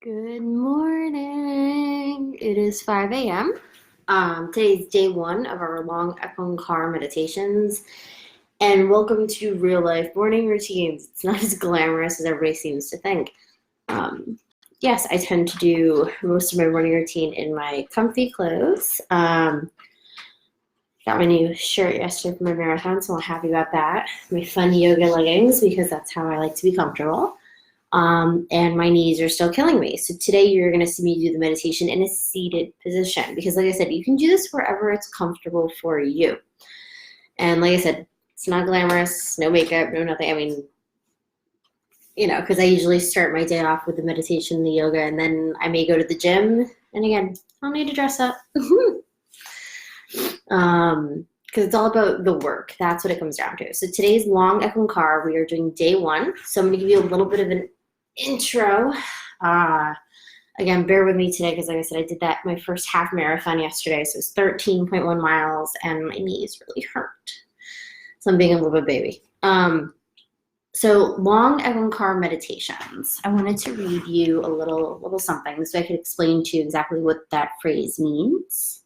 Good morning. It is 5 a.m. Today's day one of our Long Ek Ong Kar meditations. And welcome to real life morning routines. It's not as glamorous as everybody seems to think. Yes, I tend to do most of my morning routine in my comfy clothes. Got my new shirt yesterday for my marathon, so I'm happy about that. My fun yoga leggings, because that's how I like to be comfortable. And my knees are still killing me. So today you're going to see me do the meditation in a seated position because, like I said, you can do this wherever it's comfortable for you. And like I said, it's not glamorous, no makeup, no nothing. I mean, because I usually start my day off with the meditation, the yoga, and then I may go to the gym. And again, I don't need to dress up. Because it's all about the work. That's what it comes down to. So today's Long Ek Ong Kar, we are doing day one. So I'm going to give you a little bit of an intro. Again, bear with me today because, like I said, I did that my first half marathon yesterday. So it was 13.1 miles, and my knees really hurt. So I'm being a little bit baby. So Long Ek Ong Kar meditations. I wanted to read you a little something so I could explain to you exactly what that phrase means.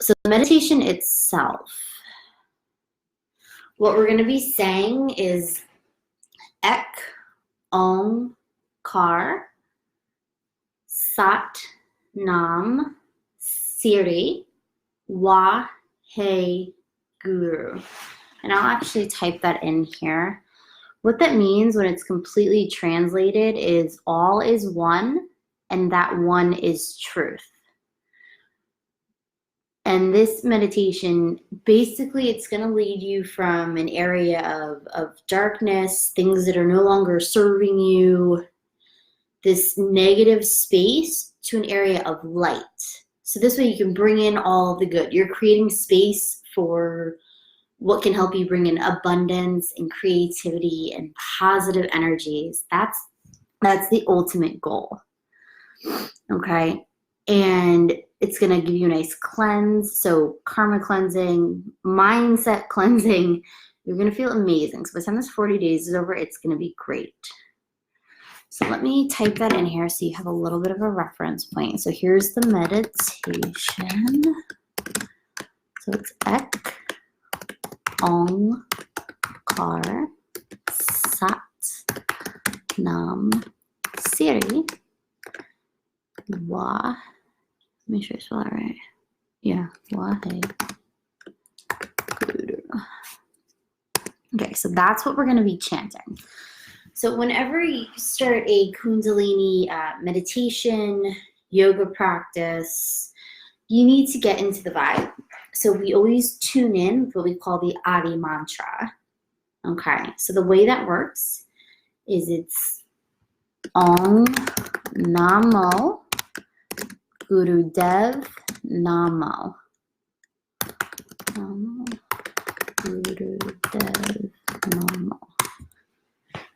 So the meditation itself, what we're going to be saying is Ek Ong Kar Sat Nam Siri Wa He Guru. And I'll actually type that in here. What that means when it's completely translated is all is one and that one is truth. And this meditation, basically, it's going to lead you from an area of darkness, things that are no longer serving you, this negative space, to an area of light. So this way you can bring in all the good. You're creating space for what can help you bring in abundance and creativity and positive energies. That's the ultimate goal. Okay? And it's going to give you a nice cleanse. So karma cleansing, mindset cleansing. You're going to feel amazing. So by the time this 40 days is over, it's going to be great. So let me type that in here so you have a little bit of a reference point. So here's the meditation. So it's Ek Ong Kar Sat Nam Siri Wa. Make sure I spell that right. Yeah, Wahe Guru. Okay, so that's what we're going to be chanting. So whenever you start a Kundalini meditation, yoga practice, you need to get into the vibe. So we always tune in with what we call the Adi mantra. Okay, so the way that works is it's Om Namo Gurudev Namo. Gurudev Namo.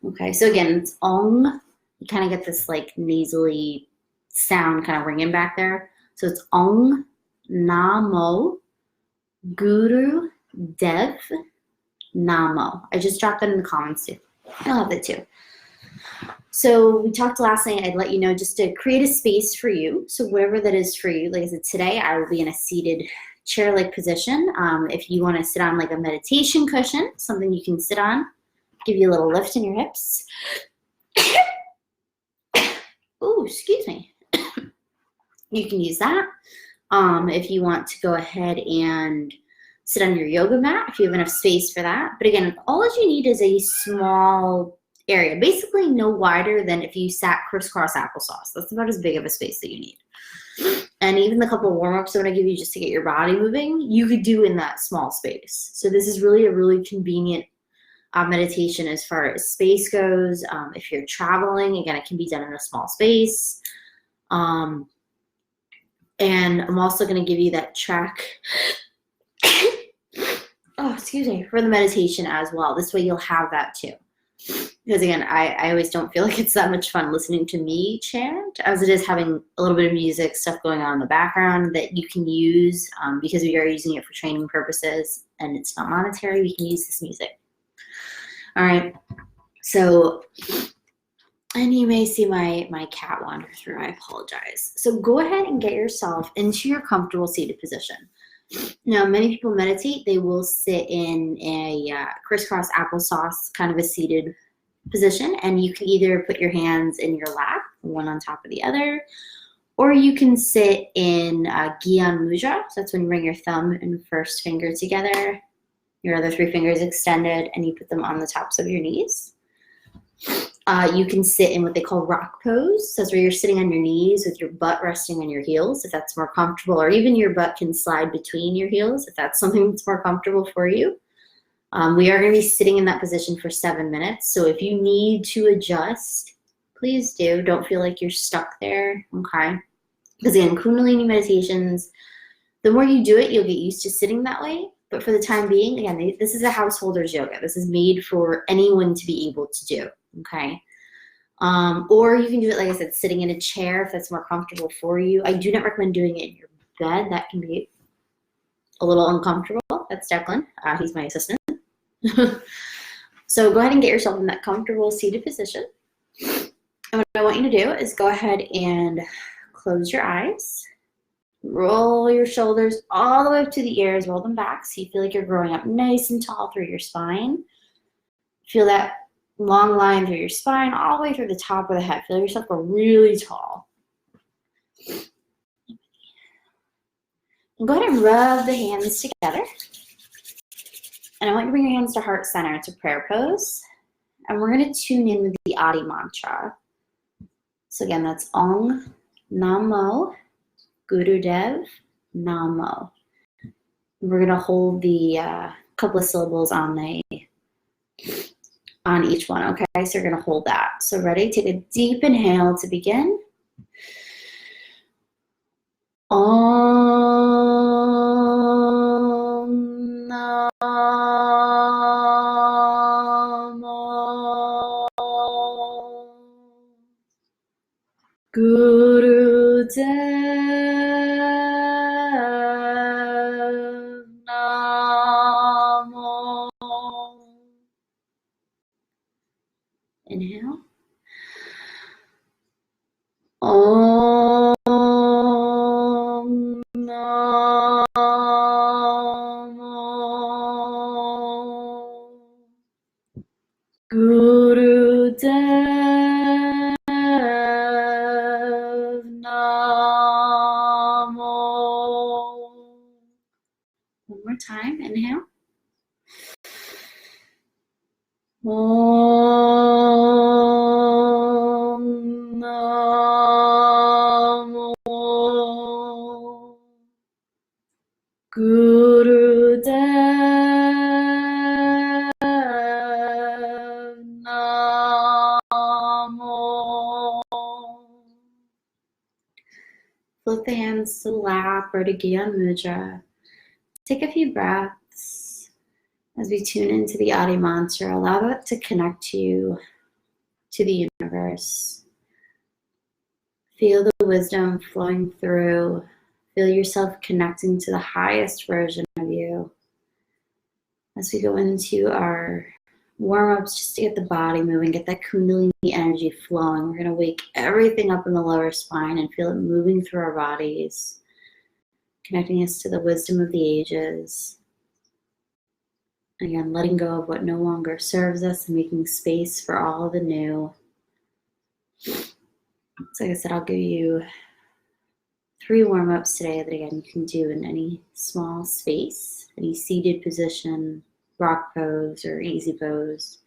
Okay, so again, it's Om. You kind of get this like nasally sound kind of ringing back there. So it's Om Namo Gurudev Namo. I just dropped that in the comments too. I'll have that too. So we talked last night, I'd let you know just to create a space for you. So wherever that is for you, like I said, today I will be in a seated chair-like position. If you want to sit on like a meditation cushion, something you can sit on, give you a little lift in your hips. Oh, excuse me. You can use that. If you want to go ahead and sit on your yoga mat, if you have enough space for that. But again, all you need is a small area, basically no wider than if you sat crisscross applesauce. That's about as big of a space that you need. And even the couple of warm-ups I'm going to give you just to get your body moving, you could do in that small space. So this is really a really convenient meditation as far as space goes. If you're traveling, again, it can be done in a small space. And I'm also going to give you that track for the meditation as well. This way you'll have that too. Because again, I always don't feel like it's that much fun listening to me chant as it is having a little bit of music stuff going on in the background that you can use because we are using it for training purposes and it's not monetary. We can use this music. All right. So And you may see my cat wander through. I apologize. So go ahead and get yourself into your comfortable seated position. Now, many people meditate. They will sit in a crisscross applesauce kind of a seated position, and you can either put your hands in your lap, one on top of the other, or you can sit in Gyan Mudra. So that's when you bring your thumb and first finger together, your other three fingers extended, and you put them on the tops of your knees. You can sit in what they call rock pose. So that's where you're sitting on your knees with your butt resting on your heels, if that's more comfortable, or even your butt can slide between your heels if that's something that's more comfortable for you. We are going to be sitting in that position for 7 minutes. So if you need to adjust, please do. Don't feel like you're stuck there, okay? Because again, Kundalini meditations, the more you do it, you'll get used to sitting that way. But for the time being, again, this is a householder's yoga. This is made for anyone to be able to do, okay? Or you can do it, like I said, sitting in a chair if that's more comfortable for you. I do not recommend doing it in your bed. That can be a little uncomfortable. That's Declan. He's my assistant. So go ahead and get yourself in that comfortable seated position. And what I want you to do is go ahead and close your eyes. Roll your shoulders all the way up to the ears. Roll them back so you feel like you're growing up nice and tall through your spine. Feel that long line through your spine all the way through the top of the head. Feel yourself go really tall. And go ahead and rub the hands together. And I want you to bring your hands to heart center. It's a prayer pose. And we're going to tune in with the Adi mantra. So again, that's Ong Namo Gurudev Namo. We're going to hold the couple of syllables on each one, okay? So you're going to hold that. So ready? Take a deep inhale to begin. Om Namo Gurudev Namo. Inhale. Om Namo Gurudev Namo. One more time. Inhale. Om Namo Gurudev Namo. Flip the hands to the lap or to Gyan Mudra. Take a few breaths as we tune into the Adi mantra. Allow that to connect you to the universe. Feel the wisdom flowing through. Feel yourself connecting to the highest version of you. As we go into our warm-ups, just to get the body moving, get that Kundalini energy flowing. We're going to wake everything up in the lower spine and feel it moving through our bodies, connecting us to the wisdom of the ages. Again, letting go of what no longer serves us and making space for all the new. So like I said, I'll give you 3 warm-ups today that again you can do in any small space, any seated position, rock pose or easy pose.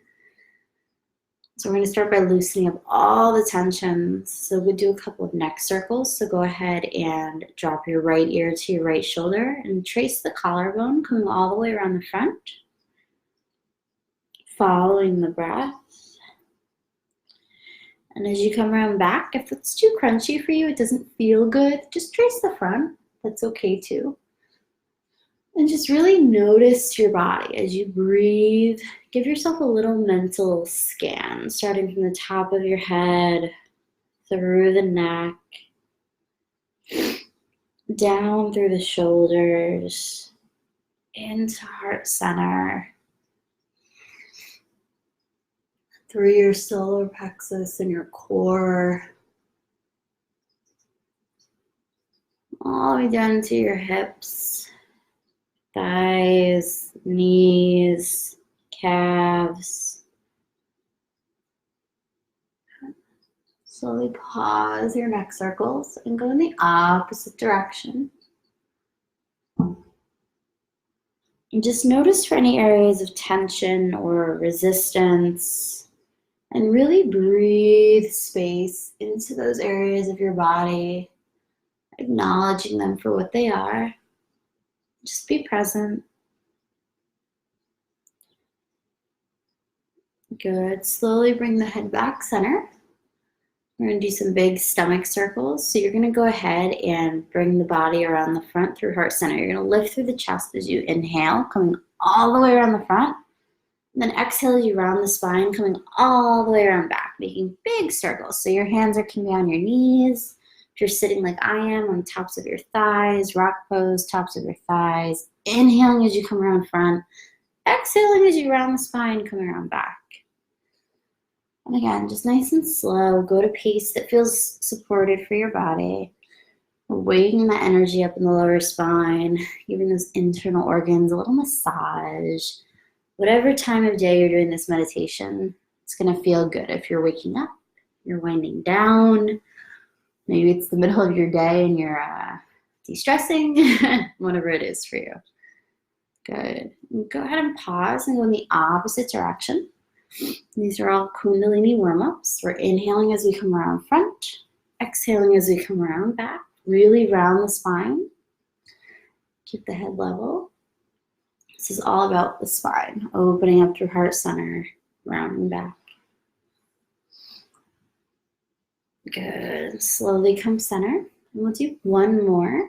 So we're going to start by loosening up all the tensions. So we'll do a couple of neck circles. So go ahead and drop your right ear to your right shoulder and trace the collarbone coming all the way around the front. Following the breath. And as you come around back, if it's too crunchy for you, it doesn't feel good, just trace the front. That's okay too. And just really notice your body as you breathe. Give yourself a little mental scan, starting from the top of your head, through the neck, down through the shoulders, into heart center, through your solar plexus and your core, all the way down to your hips, thighs, knees, calves. Slowly pause your neck circles and go in the opposite direction. And just notice for any areas of tension or resistance, and really breathe space into those areas of your body, acknowledging them for what they are. Just be present. Good. Slowly bring the head back center. We're going to do some big stomach circles. So you're going to go ahead and bring the body around the front through heart center. You're going to lift through the chest as you inhale, coming all the way around the front. And then exhale as you round the spine, coming all the way around back, making big circles. So your hands can be on your knees. If you're sitting like I am, on the tops of your thighs, rock pose, tops of your thighs. Inhaling as you come around front. Exhaling as you round the spine, coming around back. And again, just nice and slow. Go to pace that feels supported for your body. Waking that energy up in the lower spine, giving those internal organs a little massage. Whatever time of day you're doing this meditation, it's going to feel good. If you're waking up, you're winding down. Maybe it's the middle of your day and you're de-stressing. Whatever it is for you. Good. And go ahead and pause and go in the opposite direction. These are all Kundalini warm-ups. We're inhaling as we come around front, exhaling as we come around back. Really round the spine. Keep the head level. This is all about the spine, opening up through heart center, rounding back. Good. Slowly come center. And we'll do one more.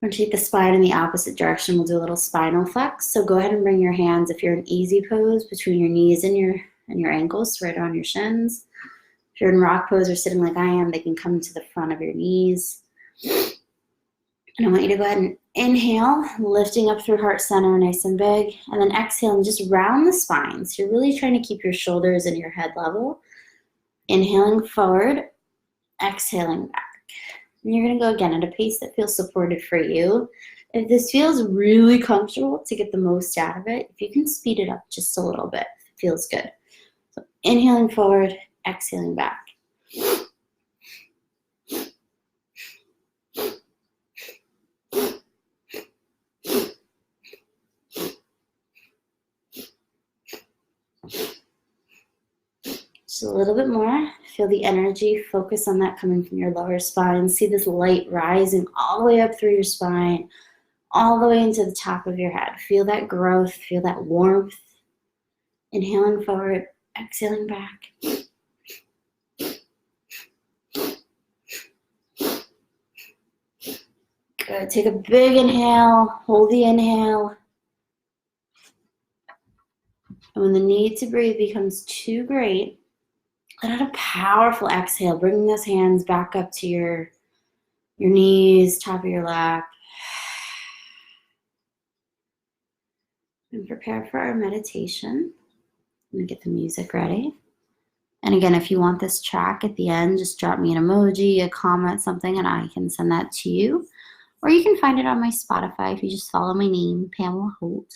We're going to take the spine in the opposite direction. We'll do a little spinal flex. So go ahead and bring your hands, if you're in easy pose, between your knees and your ankles, right on your shins. If you're in rock pose or sitting like I am, they can come to the front of your knees. And I want you to go ahead and inhale, lifting up through heart center, nice and big. And then exhale and just round the spine. So you're really trying to keep your shoulders and your head level. Inhaling forward, exhaling back. And you're going to go again at a pace that feels supported for you. If this feels really comfortable to get the most out of it, if you can speed it up just a little bit, it feels good. So inhaling forward, exhaling back. Just a little bit more. Feel the energy. Focus on that coming from your lower spine. See this light rising all the way up through your spine, all the way into the top of your head. Feel that growth. Feel that warmth. Inhaling forward, exhaling back. Good. Take a big inhale. Hold the inhale. And when the need to breathe becomes too great, let out a powerful exhale, bringing those hands back up to your knees, top of your lap. And prepare for our meditation. I'm going to get the music ready. And again, if you want this track at the end, just drop me an emoji, a comment, something, and I can send that to you. Or you can find it on my Spotify if you just follow my name, Pamela Holt.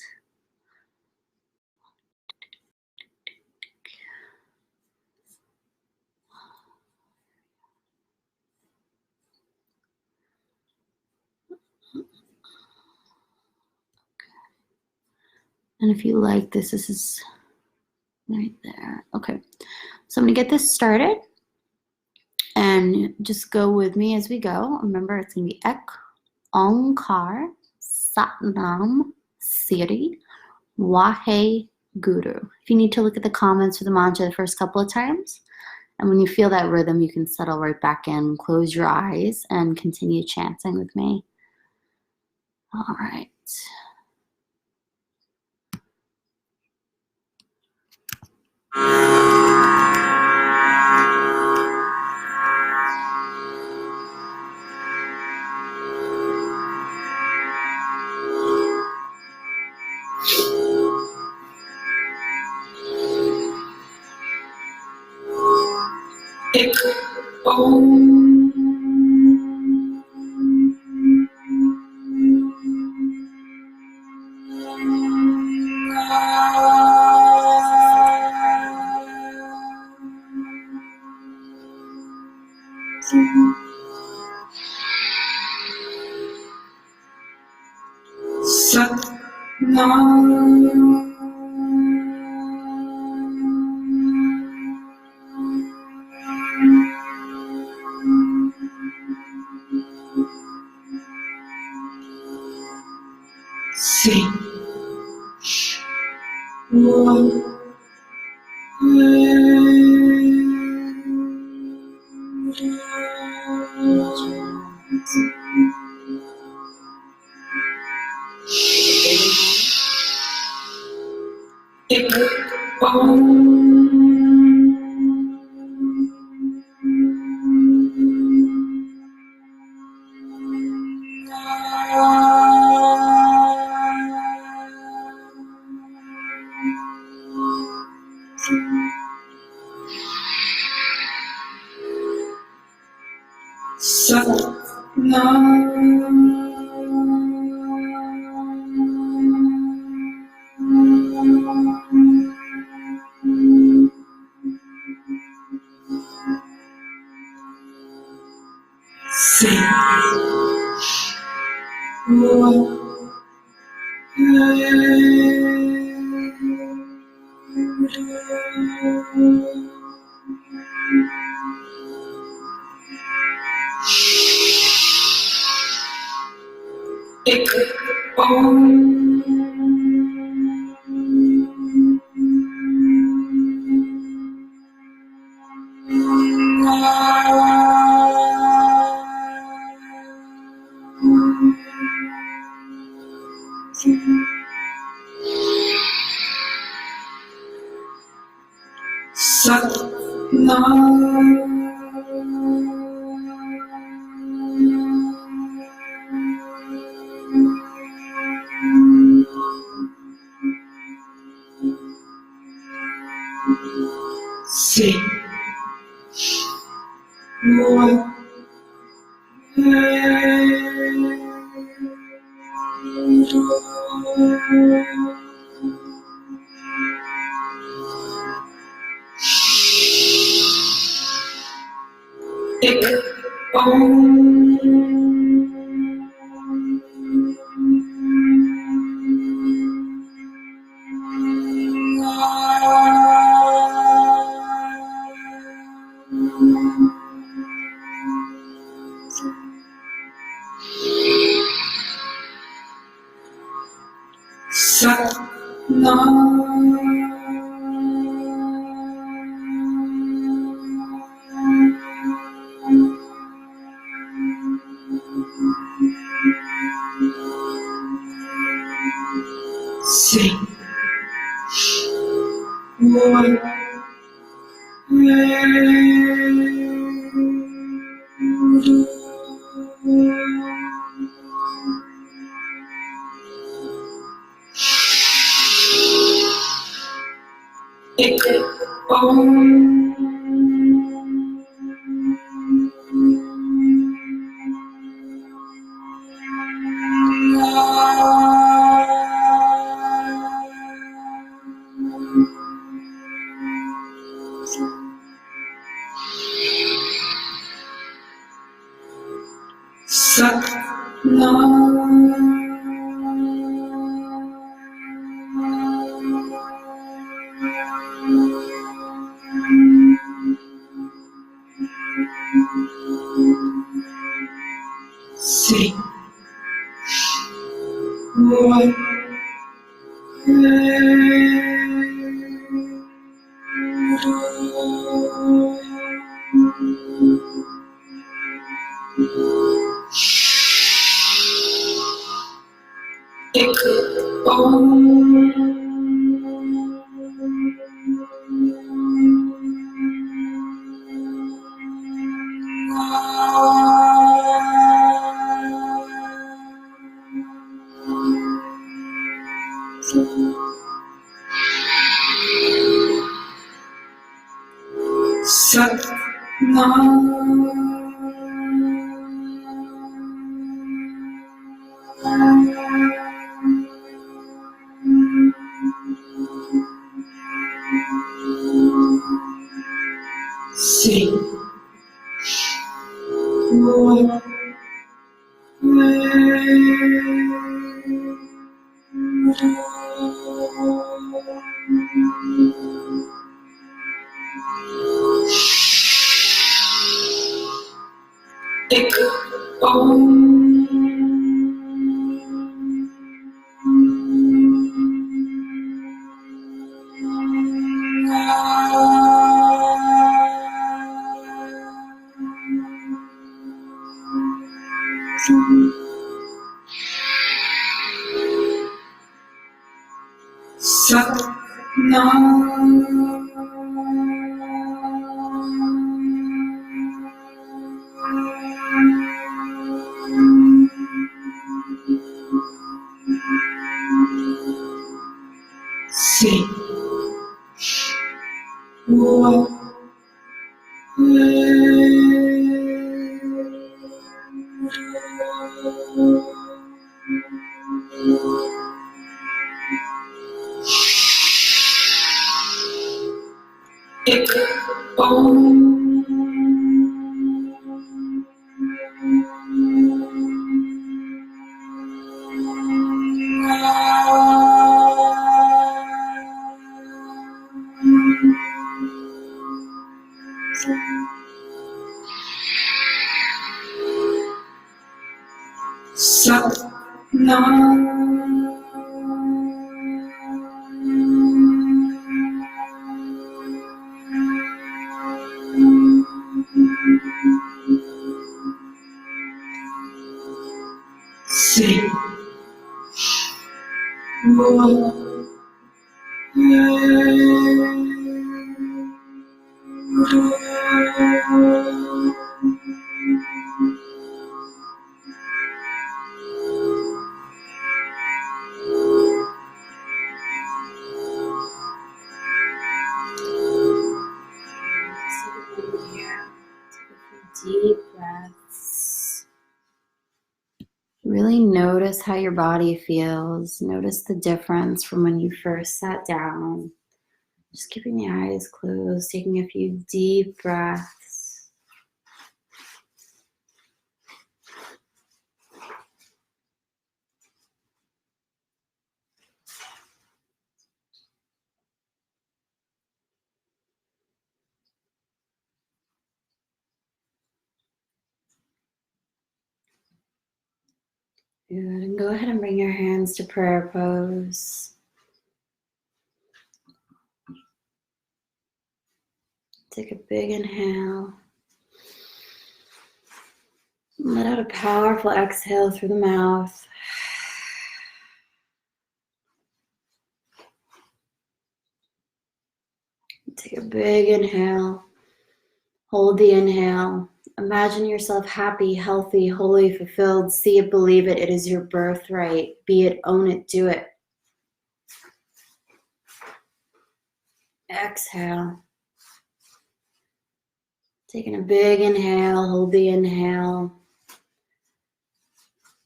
And if you like this is right there. Okay, so I'm gonna get this started and just go with me as we go. Remember, it's gonna be Ek Ong Kar, Satnam Siri, Wahe Guru. If you need to look at the comments for the mantra the first couple of times, and when you feel that rhythm, you can settle right back in, close your eyes, and continue chanting with me. All right. Ek Ong Sat Nam Sing One Ek Ong Sat Nam Sing One Ek Ong Sat Nam Sing One Ek Ong Sat Nam Sing One Ek Ong Sat Nam Sing One Ek Ong Sat Six, four, Ek Ong Sat Nam Six, four, Ek Ong Sat Nam Six, four, Deep breaths. Really notice how your body feels. Notice the difference from when you first sat down. Just keeping the eyes closed, taking a few deep breaths. Good, and go ahead and bring your hands to prayer pose. Take a big inhale. Let out a powerful exhale through the mouth. Take a big inhale. Hold the inhale. Imagine yourself happy, healthy, holy, fulfilled. See it, believe it. It is your birthright. Be it, own it, do it. Exhale. Taking a big inhale. Hold the inhale.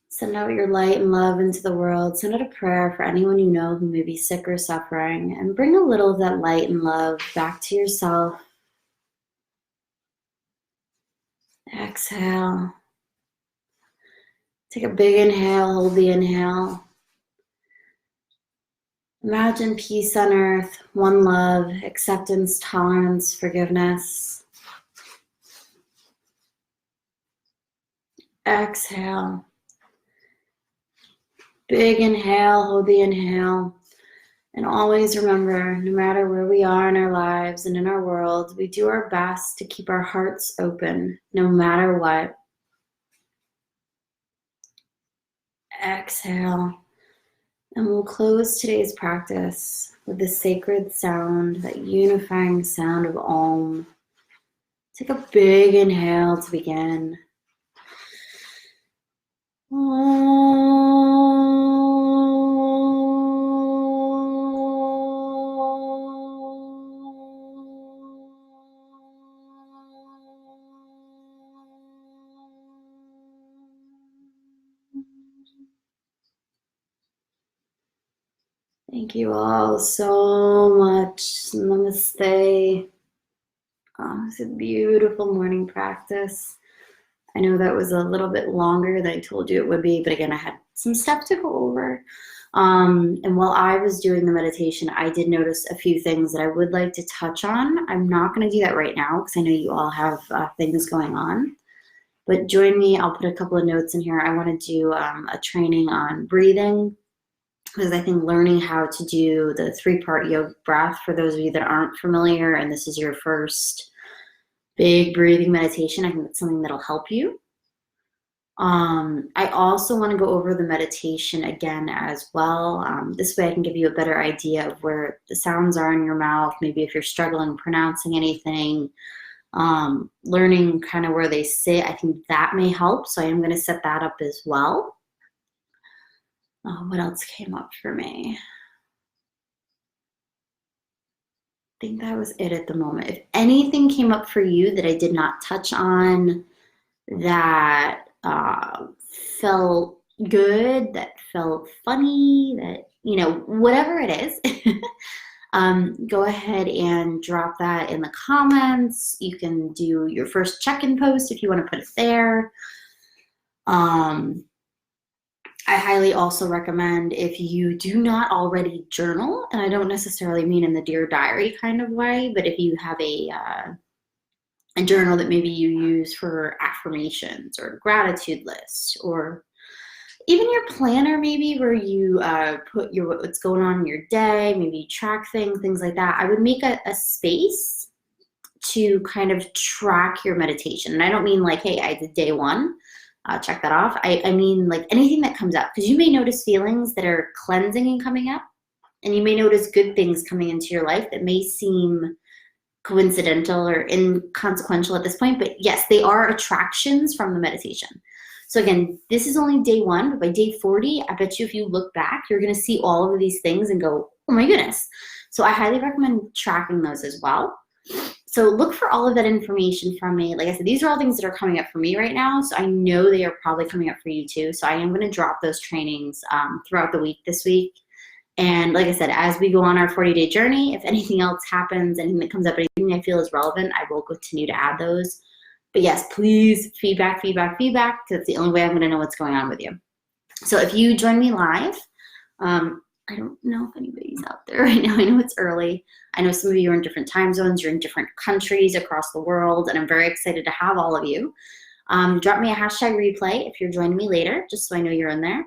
Send out your light and love into the world. Send out a prayer for anyone you know who may be sick or suffering. And bring a little of that light and love back to yourself. Exhale. Take a big inhale. Hold the inhale. Imagine peace on earth, one love, acceptance, tolerance, forgiveness. Exhale. Big inhale, hold the inhale. And always remember, no matter where we are in our lives and in our world, we do our best to keep our hearts open, no matter what. Exhale. And we'll close today's practice with the sacred sound, that unifying sound of Om. Take a big inhale to begin. Thank you all so much. Namaste. Oh, it's a beautiful morning practice. I know that was a little bit longer than I told you it would be, but again, I had some stuff to go over. And while I was doing the meditation, I did notice a few things that I would like to touch on. I'm not going to do that right now because I know you all have things going on. But join me. I'll put a couple of notes in here. I want to do a training on breathing, because I think learning how to do the 3-part yoga breath, for those of you that aren't familiar and this is your first big breathing meditation, I think it's something that'll help you. I also want to go over the meditation again as well. This way I can give you a better idea of where the sounds are in your mouth, maybe if you're struggling pronouncing anything, learning kind of where they sit. I think that may help, so I am going to set that up as well. What else came up for me? I think that was it at the moment. If anything came up for you that I did not touch on, that felt good, that felt funny, that, you know, whatever it is, go ahead and drop that in the comments. You can do your first check-in post if you want to put it there. I highly also recommend, if you do not already journal, and I don't necessarily mean in the Dear Diary kind of way, but if you have a journal that maybe you use for affirmations or gratitude lists, or even your planner maybe, where you put what's going on in your day, maybe you track things like that. I would make a space to kind of track your meditation. And I don't mean like, hey, I did day 1. Check that off. I mean like anything that comes up, because you may notice feelings that are cleansing and coming up, and you may notice good things coming into your life that may seem coincidental or inconsequential at this point, but yes, they are attractions from the meditation. So again, this is only day 1, but by day 40, I bet you if you look back, you're going to see all of these things and go, oh my goodness. So I highly recommend tracking those as well. So look for all of that information from me. Like I said, these are all things that are coming up for me right now, so I know they are probably coming up for you too. So I am going to drop those trainings throughout the week this week. And like I said, as we go on our 40-day journey, if anything else happens, anything that comes up, anything I feel is relevant, I will continue to add those. But yes, please, feedback, because it's the only way I'm going to know what's going on with you. So if you join me live, I don't know if anybody's out there right now. I know it's early. I know some of you are in different time zones. You're in different countries across the world, and I'm very excited to have all of you. Drop me a hashtag replay if you're joining me later, just so I know you're in there.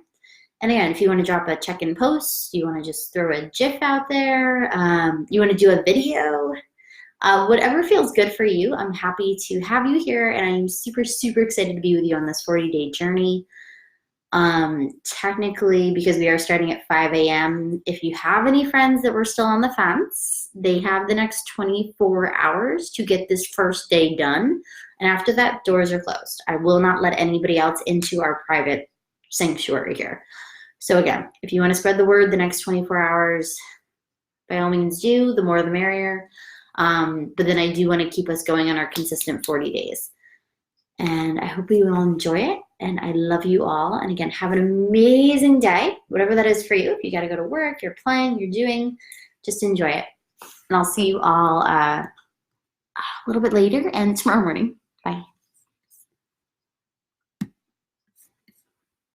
And again, if you want to drop a check-in post, you want to just throw a GIF out there, you want to do a video, whatever feels good for you, I'm happy to have you here, and I'm super, super excited to be with you on this 40-day journey. Technically, because we are starting at 5 a.m., if you have any friends that were still on the fence, they have the next 24 hours to get this first day done. And after that, doors are closed. I will not let anybody else into our private sanctuary here. So again, if you want to spread the word the next 24 hours, by all means do, the more the merrier. But then I do want to keep us going on our consistent 40 days. And I hope you all enjoy it. And I love you all. And again, have an amazing day, whatever that is for you. If you got to go to work, you're playing, you're doing, just enjoy it. And I'll see you all a little bit later and tomorrow morning.